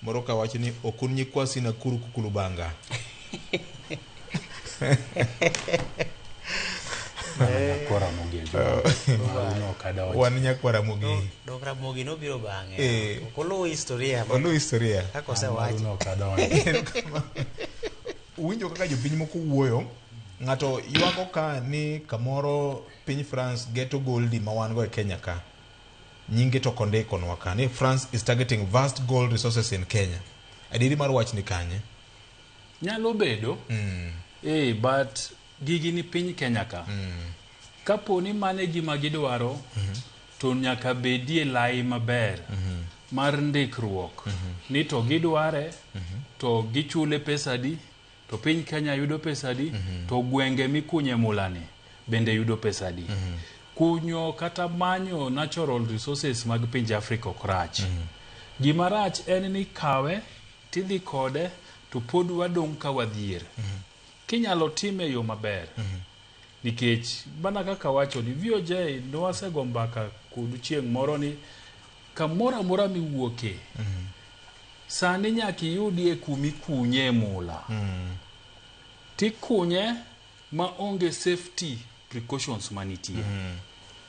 moro ka wacho ni okun nyikwasi na kuru kukulubanga. Kora mogi no kada wan nyakwara mogi Dokra mogi no biro bange okolo historia kako se wacho no kada winjo kaka jopiny moko wuoyo ng'ato ywako ka ni kamoro piny France geto goldi ma wan go e Kenya ka nyinge to kondiko nwa ka ni France is targeting vast gold resources in Kenya. Adiri mar wach ni kanye nyalo bedo but gigi ni piny Kenya ka kapo ni mane gima gidwaro to nyaka bedie lai maber mar ndikruok ni to gidware to gichule pesa di to piny Kenya yudo pesa di to gwenge mikunye mulani bende yudo pesa di kunyo kata manyo natural resources mag pinje Afrika okrach gima rach en ni kawe tidhi kode to pod wadong ka wadhier kinyalo time yo maber nikech bana kaka wacho ni VOJ ndo wasego mbaka kudu chieng' moro ni kamora mora miwuoke sani nyaki yudie kumi kunye mula tikunye ma onge safety precautions manitie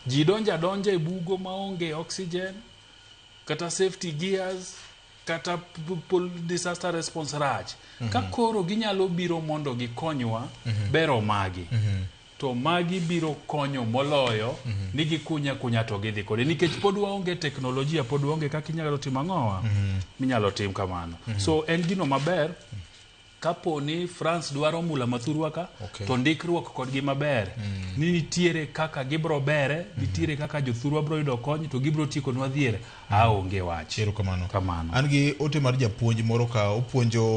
ji donja e bugo ma onge oxygen kata safety gears kata disaster response rach ka koro ginyalo biro mondo gikonywa bero magi to magi biro konyo moloyo ni gikunya to gidhi kode nikech pod waonge teknolojia pod waonge kaka inyalo timo ang'owa minyalo tim kamano so en gino maber kapo ni France dwaro mula mathurwa ka to ndikruok kodgi maber ni nitiere kaka gibro bere nitiere kaka jothurwa bro yudo kony to gibro tiko nwa dhier aonge wach kamano an gi ote mar japuonj moro ka opuonjo